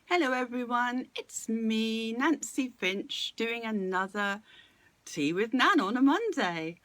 Hello everyone, it's me, Nancy Finch, doing another Tea with Nan on a Monday.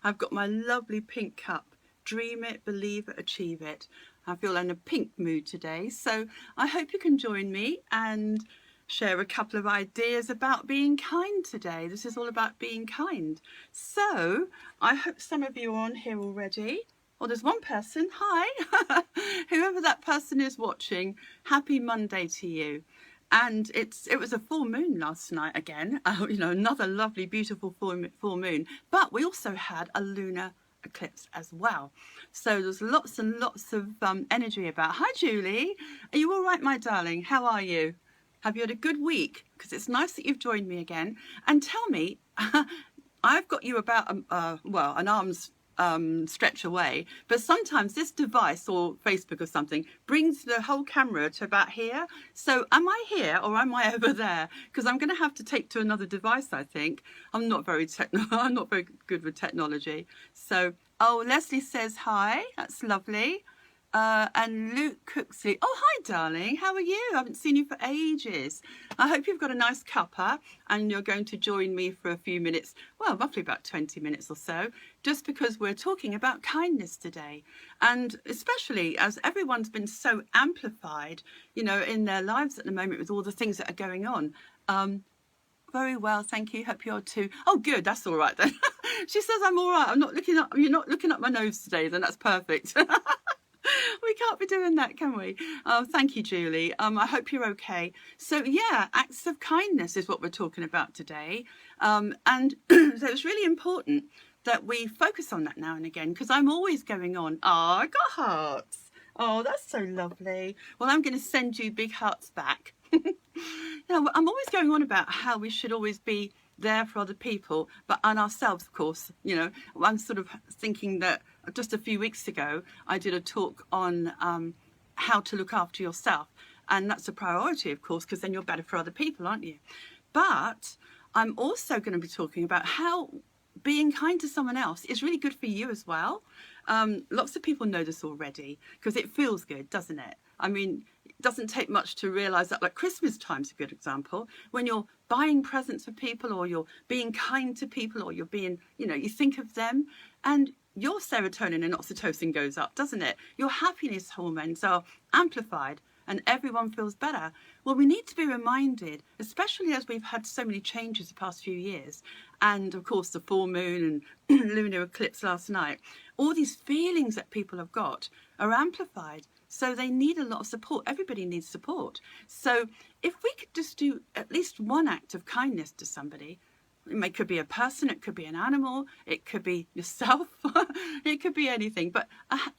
I've got my lovely pink cup. Dream it, believe it, achieve it. I feel in a pink mood today, so I hope you can join me and share a couple of ideas about being kind today. This is all about being kind. So I hope some of you are on here already. Well, there's one person. Hi. Whoever that person is watching, happy Monday to you. And it was a full moon last night again. Another lovely, beautiful full moon. But we also had a lunar eclipse as well. So there's lots and lots of energy about. Hi, Julie. Are you all right, my darling? How are you? Have you had a good week? Because it's nice that you've joined me again. And tell me, I've got you about an arm's stretch away, but sometimes this device or Facebook or something brings the whole camera to about here. So am I here or am I over there? Because I'm going to have to take to another device, I think. I'm not very good with technology. So, Leslie says hi. That's lovely. And Luke Cooksley. Oh, hi, darling. How are you? I haven't seen you for ages. I hope you've got a nice cuppa and you're going to join me for a few minutes, well, roughly about 20 minutes or so, just because we're talking about kindness today. And especially as everyone's been so amplified, in their lives at the moment with all the things that are going on. Very well, thank you. Hope you're too. Oh, good. That's all right then. She says I'm all right. You're not looking up my nose today, then that's perfect. We can't be doing that, can we? Oh, thank you, Julie. I hope you're okay. So yeah, acts of kindness is what we're talking about today. And so it's really important that we focus on that now and again, because I'm always going on, I got hearts. Oh, that's so lovely. Well, I'm going to send you big hearts back. I'm always going on about how we should always be there for other people, but on ourselves, of course. I'm sort of thinking that just a few weeks ago, I did a talk on how to look after yourself. And that's a priority, of course, because then you're better for other people, aren't you? But I'm also going to be talking about how being kind to someone else is really good for you as well. Lots of people know this already because it feels good, doesn't it? I mean, it doesn't take much to realise that, like Christmas time's a good example. When you're buying presents for people or you're being kind to people or you're being, you think of them and your serotonin and oxytocin goes up, doesn't it? Your happiness hormones are amplified and everyone feels better. Well, we need to be reminded, especially as we've had so many changes the past few years, and of course the full moon and lunar eclipse last night, all these feelings that people have got are amplified. So they need a lot of support. Everybody needs support. So if we could just do at least one act of kindness to somebody, it could be a person, it could be an animal, it could be yourself, it could be anything. But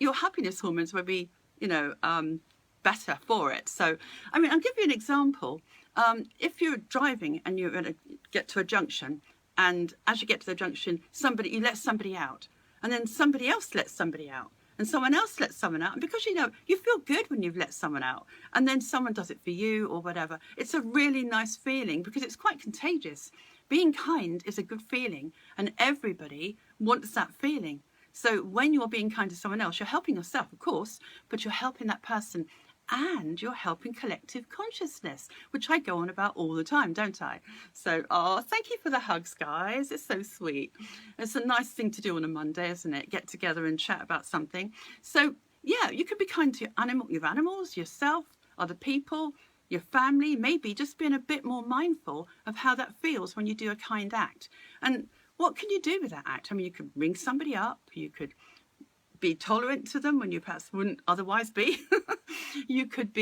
your happiness hormones will be, better for it. So, I'll give you an example. If you're driving and you're going to get to a junction, and as you get to the junction, you let somebody out, and then somebody else lets somebody out, and someone else lets someone out. And because you feel good when you've let someone out, and then someone does it for you or whatever. It's a really nice feeling because it's quite contagious. Being kind is a good feeling, and everybody wants that feeling. So when you're being kind to someone else, you're helping yourself, of course, but you're helping that person. And you're helping collective consciousness, which I go on about all the time, don't I? So, thank you for the hugs, guys. It's so sweet. It's a nice thing to do on a Monday, isn't it? Get together and chat about something. So, yeah, you could be kind to your animals, yourself, other people, your family, maybe just being a bit more mindful of how that feels when you do a kind act. And what can you do with that act? You could ring somebody up. You could be tolerant to them when you perhaps wouldn't otherwise be. You could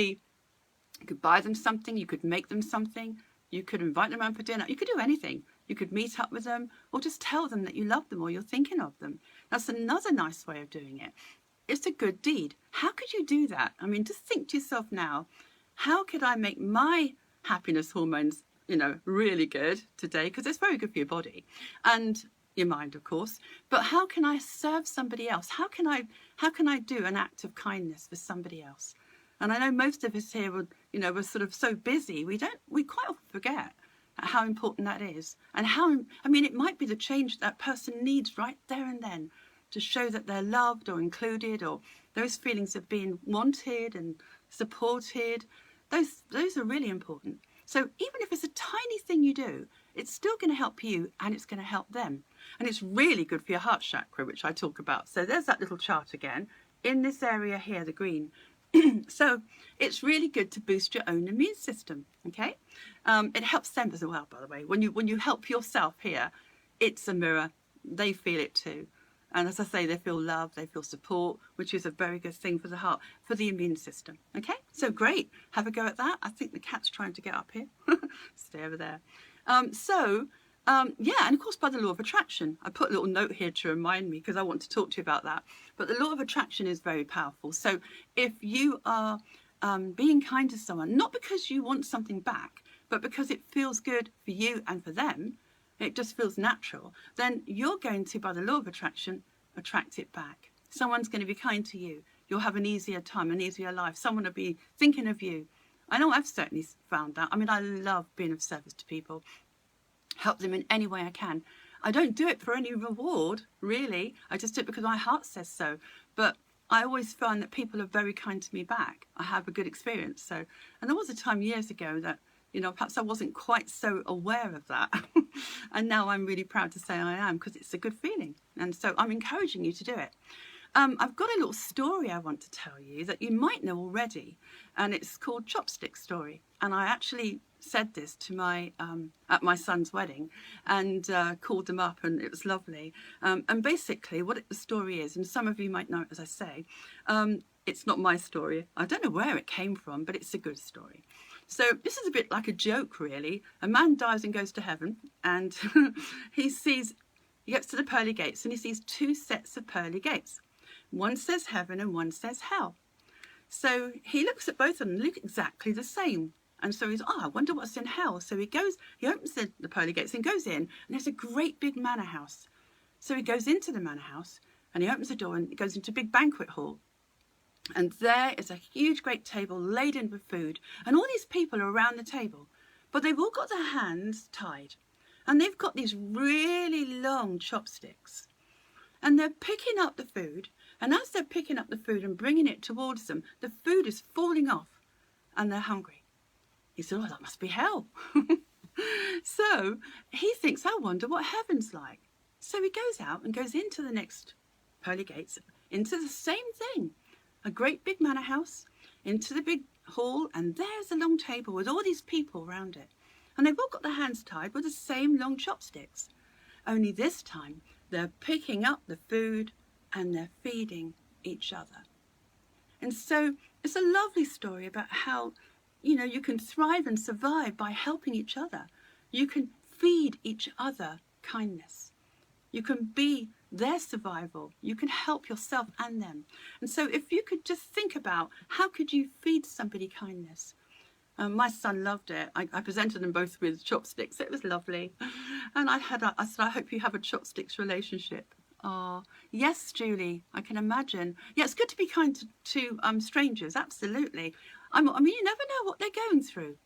buy them something, you could make them something, you could invite them around for dinner, you could do anything. You could meet up with them or just tell them that you love them or you're thinking of them. That's another nice way of doing it. It's a good deed. How could you do that? Just think to yourself now, how could I make my happiness hormones, really good today? Because it's very good for your body and your mind, of course, but how can I serve somebody else? How can I do an act of kindness for somebody else? And I know most of us here we're sort of so busy, we quite often forget how important that is. And it might be the change that person needs right there and then to show that they're loved or included, or those feelings of being wanted and supported. those are really important. So even if it's a tiny thing you do, it's still going to help you and it's going to help them. And it's really good for your heart chakra, which I talk about. So there's that little chart again in this area here, the green. So it's really good to boost your own immune system. Okay, it helps them as well, by the way. When you help yourself here, it's a mirror. They feel it too. And as I say, they feel love, they feel support, which is a very good thing for the heart, for the immune system. Okay, so great. Have a go at that. I think the cat's trying to get up here. Stay over there. Yeah, and of course by the law of attraction. I put a little note here to remind me because I want to talk to you about that. But the law of attraction is very powerful. So if you are being kind to someone, not because you want something back, but because it feels good for you and for them, it just feels natural, then you're going to, by the law of attraction, attract it back. Someone's going to be kind to you. You'll have an easier time, an easier life. Someone will be thinking of you. I know I've certainly found that. I mean, I love being of service to people. Help them in any way I can. I don't do it for any reward, really. I just do it because my heart says so. But I always find that people are very kind to me back. I have a good experience. So, and there was a time years ago that, you know, perhaps I wasn't quite so aware of that. And now I'm really proud to say I am, because it's a good feeling. And so I'm encouraging you to do it. I've got a little story I want to tell you that you might know already, and it's called Chopstick Story. And I actually said this to my at my son's wedding, and called them up, and it was lovely. And basically what the story is, and some of you might know it, as I say, it's not my story. I don't know where it came from, but it's a good story. So this is a bit like a joke, really. A man dies and goes to heaven, and he gets to the pearly gates, and he sees two sets of pearly gates. One says heaven and one says hell. So he looks at both of them, look exactly the same. And so he's, I wonder what's in hell. So he opens the pearly gates and goes in, and there's a great big manor house. So he goes into the manor house, and he opens the door, and he goes into a big banquet hall. And there is a huge, great table laden with food, and all these people are around the table. But they've all got their hands tied, and they've got these really long chopsticks. And they're picking up the food, and as they're picking up the food and bringing it towards them, the food is falling off, and they're hungry. He said, oh, that must be hell. So he thinks, I wonder what heaven's like. So he goes out and goes into the next pearly gates, into the same thing. A great big manor house, into the big hall, and there's a long table with all these people around it. And they've all got their hands tied with the same long chopsticks. Only this time, they're picking up the food and they're feeding each other. And so it's a lovely story about how, you know, you can thrive and survive by helping each other. You can feed each other kindness. You can be their survival. You can help yourself and them. And so if you could just think about how could you feed somebody kindness. My son loved it. I presented them both with chopsticks. It was lovely. And I said, I hope you have a chopsticks relationship. Oh, yes, Julie, I can imagine. Yeah, it's good to be kind to strangers, absolutely. I mean, you never know what they're going through.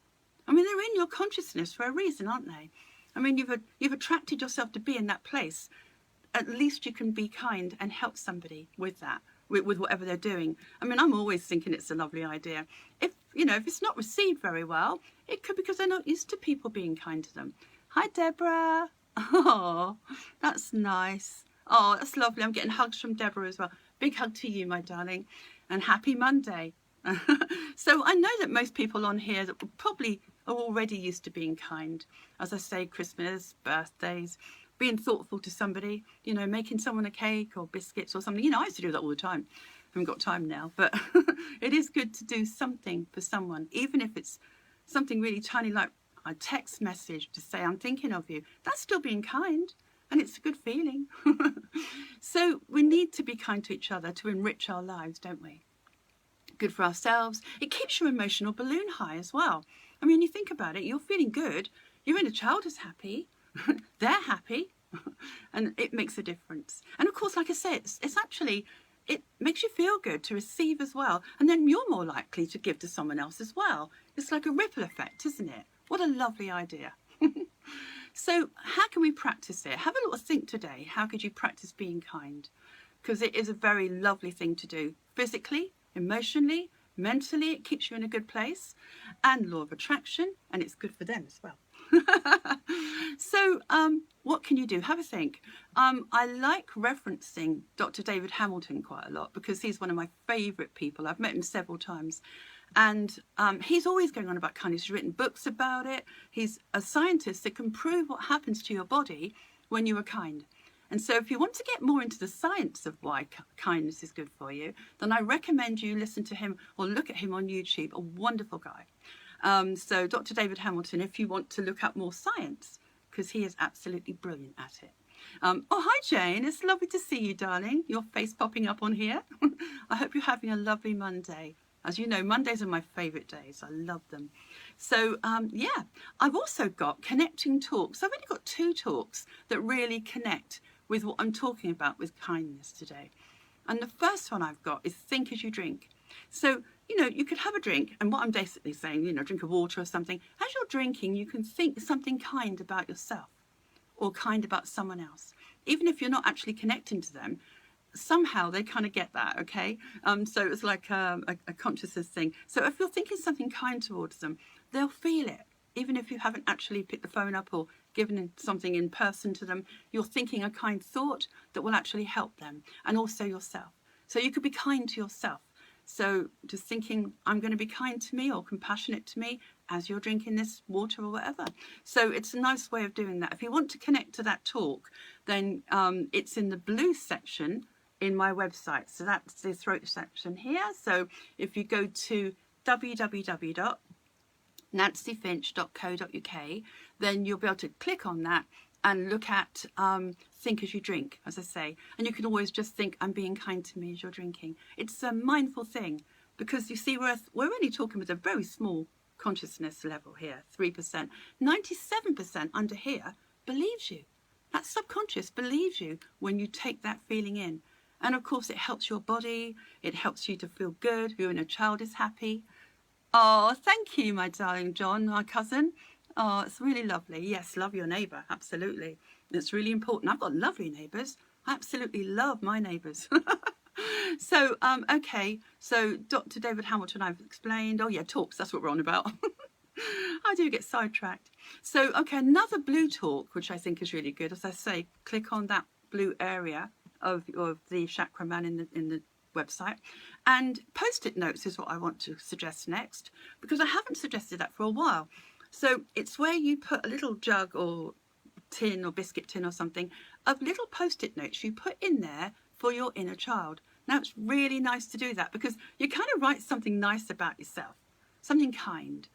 I mean, they're in your consciousness for a reason, aren't they? I mean, you've attracted yourself to be in that place. At least you can be kind and help somebody with that, with whatever they're doing. I mean, I'm always thinking it's a lovely idea. If it's not received very well, it could be because they're not used to people being kind to them. Hi, Deborah. Oh, that's nice. Oh, that's lovely. I'm getting hugs from Deborah as well. Big hug to you, my darling. And happy Monday. So I know that most people on here that probably are already used to being kind. As I say, Christmas, birthdays, being thoughtful to somebody, making someone a cake or biscuits or something. I used to do that all the time. I haven't got time now, but it is good to do something for someone, even if it's something really tiny like a text message to say, I'm thinking of you. That's still being kind, and it's a good feeling. So we need to be kind to each other to enrich our lives, don't we? Good for ourselves. It keeps your emotional balloon high as well. I mean, you think about it, you're feeling good, your inner child is happy, they're happy, and it makes a difference. And of course, like I said, it's actually, it makes you feel good to receive as well, and then you're more likely to give to someone else as well. It's like a ripple effect, isn't it? What a lovely idea. So how can we practice it? Have a little think today. How could you practice being kind? Because it is a very lovely thing to do, physically, emotionally, Mentally, it keeps you in a good place, and law of attraction, and it's good for them as well. So what can you do? Have a think. I like referencing Dr. David Hamilton quite a lot because he's one of my favourite people. I've met him several times, and he's always going on about kindness. He's written books about it. He's a scientist that can prove what happens to your body when you are kind. And so if you want to get more into the science of why kindness is good for you, then I recommend you listen to him or look at him on YouTube. A wonderful guy. So Dr. David Hamilton, if you want to look up more science, because he is absolutely brilliant at it. Oh, hi Jane, it's lovely to see you, darling. Your face popping up on here. I hope you're having a lovely Monday. As you know, Mondays are my favourite days. I love them. So yeah, I've also got connecting talks. I've only got 2 talks that really connect with what I'm talking about with kindness today. And the first one I've got is Think As You Drink. So, you know, you could have a drink, and what I'm basically saying, you know, drink of water or something. As you're drinking, you can think something kind about yourself or kind about someone else. Even if you're not actually connecting to them, somehow they kind of get that, okay? So it's like a consciousness thing. So if you're thinking something kind towards them, they'll feel it. Even if you haven't actually picked the phone up or given something in person to them, you're thinking a kind thought that will actually help them, and also yourself. So you could be kind to yourself. So just thinking, I'm going to be kind to me or compassionate to me as you're drinking this water or whatever. So it's a nice way of doing that. If you want to connect to that talk, then it's in the blue section in my website. So that's the throat section here. So if you go to www.nancyfinch.co.uk, then you'll be able to click on that and look at Think As You Drink, as I say. And you can always just think, I'm being kind to me as you're drinking. It's a mindful thing because you see, we're only talking with a very small consciousness level here, 3%. 97% under here believes you. That subconscious believes you when you take that feeling in. And of course, it helps your body. It helps you to feel good. Your inner child is happy. Oh, thank you, my darling John, my cousin. Oh, it's really lovely. Yes, love your neighbour. Absolutely. It's really important. I've got lovely neighbours. I absolutely love my neighbours. So, okay. So Dr. David Hamilton, I've explained. Oh, yeah, talks. That's what we're on about. I do get sidetracked. So, okay, another blue talk, which I think is really good. As I say, click on that blue area of the Chakra Man in the website, and post-it notes is what I want to suggest next, because I haven't suggested that for a while. So it's where you put a little jug or tin or biscuit tin or something of little post-it notes you put in there for your inner child. Now it's really nice to do that because you kind of write something nice about yourself, something kind,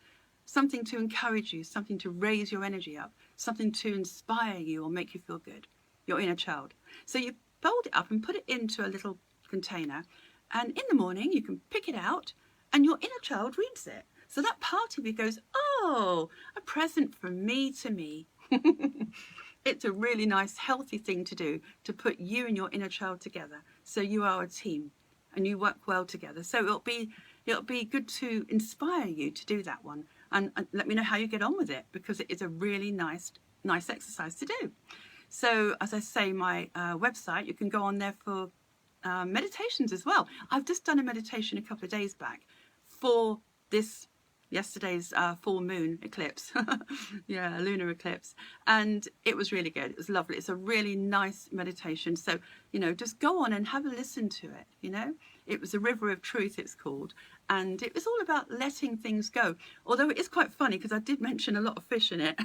something to encourage you, something to raise your energy up, something to inspire you or make you feel good, your inner child. So you fold it up and put it into a little container, and in the morning you can pick it out and your inner child reads it. So that part of you goes, oh, a present from me to me. It's a really nice, healthy thing to do, to put you and your inner child together. So you are a team and you work well together. So it'll be good to inspire you to do that one. And let me know how you get on with it, because it is a really nice exercise to do. So as I say, my website, you can go on there for meditations as well. I've just done a meditation a couple of days back for yesterday's full moon eclipse. Yeah, lunar eclipse. And it was really good. It was lovely. It's a really nice meditation. So, you know, just go on and have a listen to it, you know. It was a river of truth, it's called. And it was all about letting things go. Although it is quite funny because I did mention a lot of fish in it.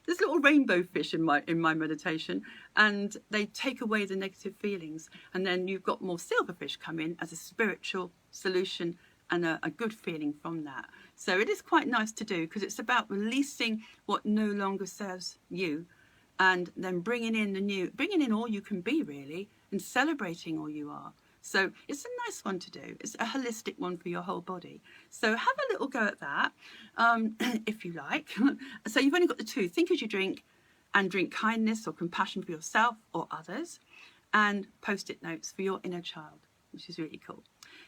There's little rainbow fish in my meditation, and they take away the negative feelings. And then you've got more silverfish come in as a spiritual solution and a good feeling from that. So it is quite nice to do because it's about releasing what no longer serves you, and then bringing in the new, bringing in all you can be really, and celebrating all you are. So it's a nice one to do. It's a holistic one for your whole body. So have a little go at that, if you like. So you've only got the 2, Think As You Drink and drink kindness or compassion for yourself or others, and post-it notes for your inner child, which is really cool.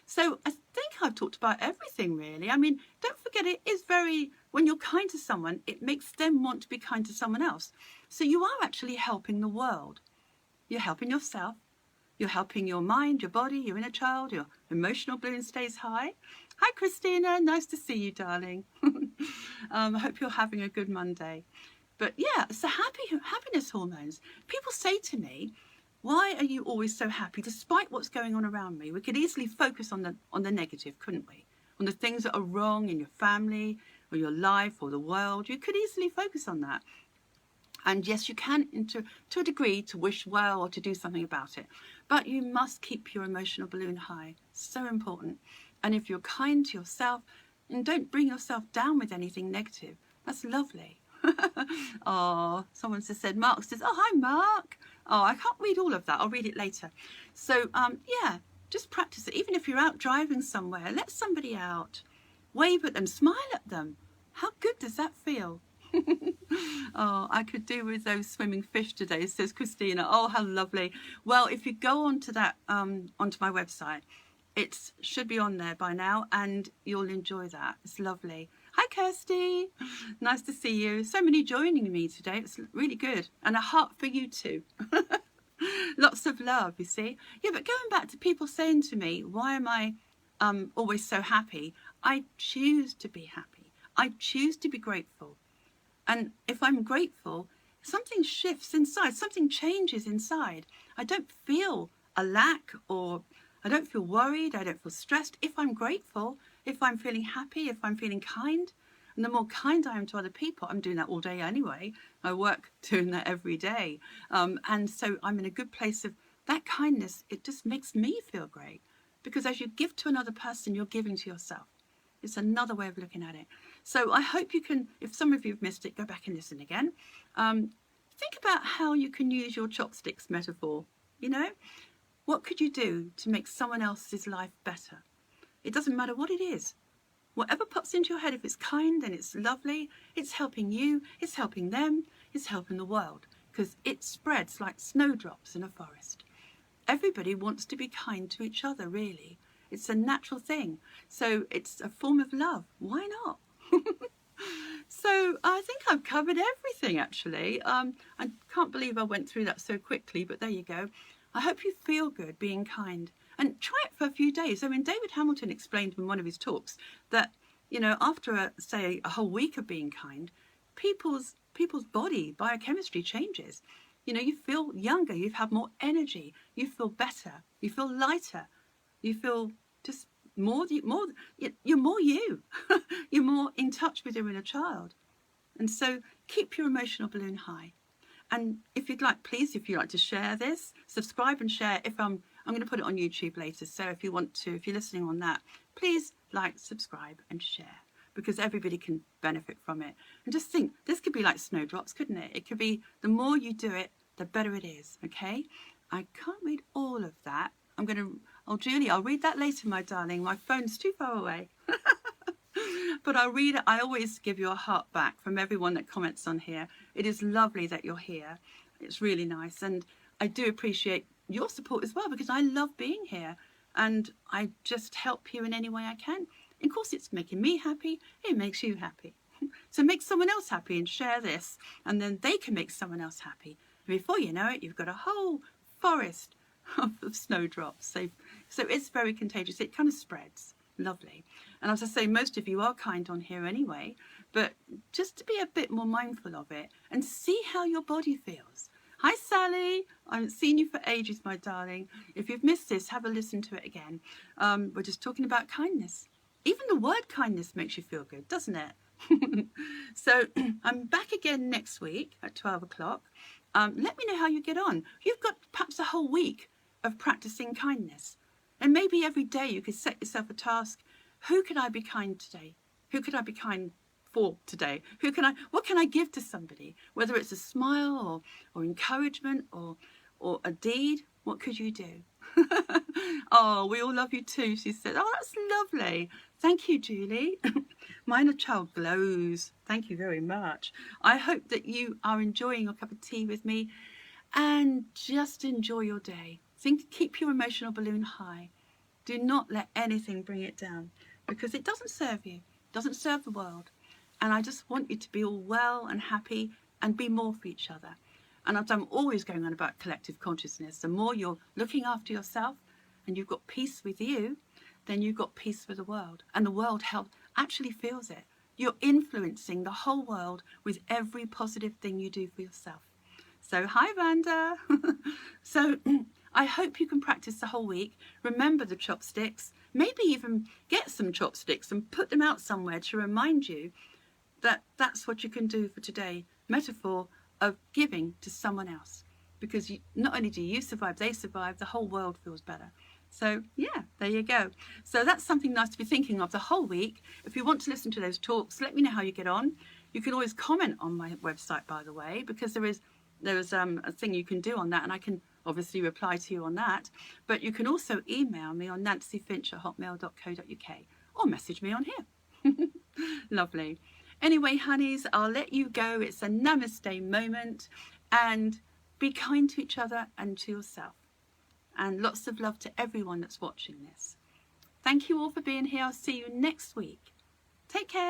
So I think I've talked about everything really. I mean, don't forget, it is very, when you're kind to someone, it makes them want to be kind to someone else. So you are actually helping the world. You're helping yourself. You're helping your mind, your body, your inner child, your emotional balloon stays high, Hi, Christina. Nice to see you, darling. I hope you're having a good Monday. But yeah, it's the happiness hormones. People say to me, why are you always so happy despite what's going on around me? We could easily focus on the negative, couldn't we? On the things that are wrong in your family or your life or the world. You could easily focus on that. And yes, you can, to a degree, to wish well or to do something about it. But you must keep your emotional balloon high. So important. And if you're kind to yourself, and don't bring yourself down with anything negative, that's lovely. Oh, someone just said, Mark says, oh, hi, Mark. Oh, I can't read all of that. I'll read it later. So, yeah, just practice it. Even if you're out driving somewhere, let somebody out. Wave at them, smile at them. How good does that feel? Oh, I could do with those swimming fish today, says Christina. Oh, how lovely. Well, if you go onto that, onto my website, it should be on there by now and you'll enjoy that. It's lovely. Hi, Kirsty. Nice to see you. So many joining me today. It's really good. And a heart for you too. Lots of love, you see. Yeah, but going back to people saying to me, why am I always so happy? I choose to be happy. I choose to be grateful. And if I'm grateful, something shifts inside, something changes inside. I don't feel a lack, or I don't feel worried, I don't feel stressed. If I'm grateful, if I'm feeling happy, if I'm feeling kind, and the more kind I am to other people, I'm doing that all day anyway. I work doing that every day. And so I'm in a good place of that kindness. It just makes me feel great, because as you give to another person, you're giving to yourself. It's another way of looking at it. So I hope you can, if some of you have missed it, go back and listen again. Think about how you can use your chopsticks metaphor. You know, what could you do to make someone else's life better? It doesn't matter what it is. Whatever pops into your head, if it's kind and it's lovely, it's helping you, it's helping them, it's helping the world, because it spreads like snowdrops in a forest. Everybody wants to be kind to each other, really. It's a natural thing. So it's a form of love. Why not? So I think I've covered everything, actually. I can't believe I went through that so quickly, but there you go. I hope you feel good being kind. And try it for a few days. I mean, David Hamilton explained in one of his talks that, you know, after, say, a whole week of being kind, people's body biochemistry changes. You know, you feel younger, you have more energy, you feel better, you feel lighter. You feel just you're more you. You're more in touch with your inner child. And so keep your emotional balloon high. And if you'd like, please, if you'd like to share this, subscribe and share. If I'm going to put it on YouTube later. So if you want to, if you're listening on that, please like, subscribe and share, because everybody can benefit from it. And just think, this could be like snowdrops, couldn't it? It could be, the more you do it, the better it is. Okay. I can't read all of that. Oh, Julie, I'll read that later, my darling. My phone's too far away. But I'll read it. I always give you a heart back from everyone that comments on here. It is lovely that you're here. It's really nice. And I do appreciate your support as well, because I love being here. And I just help you in any way I can. Of course, it's making me happy. It makes you happy. So make someone else happy and share this. And then they can make someone else happy. Before you know it, you've got a whole forest of snowdrops. So it's very contagious. It kind of spreads. Lovely. And as I say, most of you are kind on here anyway, but just to be a bit more mindful of it and see how your body feels. Hi, Sally. I haven't seen you for ages, my darling. If you've missed this, have a listen to it again. We're just talking about kindness. Even the word kindness makes you feel good, doesn't it? So I'm back again next week at 12 o'clock. Let me know how you get on. You've got perhaps a whole week of practicing kindness. And maybe every day you could set yourself a task. Who can I be kind today? Who could I be kind for today? What can I give to somebody? Whether it's a smile or encouragement or a deed, what could you do? Oh, we all love you too, she said. Oh, that's lovely. Thank you, Julie. My inner child glows. Thank you very much. I hope that you are enjoying your cup of tea with me, and just enjoy your day. Keep your emotional balloon high. Do not let anything bring it down, because it doesn't serve you, doesn't serve the world. And I just want you to be all well and happy and be more for each other. And as I'm always going on about collective consciousness, the more you're looking after yourself and you've got peace with you, then you've got peace with the world, and the world actually feels it. You're influencing the whole world with every positive thing you do for yourself. So hi Vanda. So I hope you can practice the whole week. Remember the chopsticks. Maybe even get some chopsticks and put them out somewhere to remind you that that's what you can do for today. Metaphor of giving to someone else. Because not only do you survive, they survive, the whole world feels better. So yeah, there you go. So that's something nice to be thinking of the whole week. If you want to listen to those talks, let me know how you get on. You can always comment on my website, by the way, because there is a thing you can do on that, and I can obviously reply to you on that. But you can also email me on nancyfinch@hotmail.co.uk or message me on here. Lovely. Anyway, honeys, I'll let you go. It's a namaste moment, and be kind to each other and to yourself. And lots of love to everyone that's watching this. Thank you all for being here. I'll see you next week. Take care.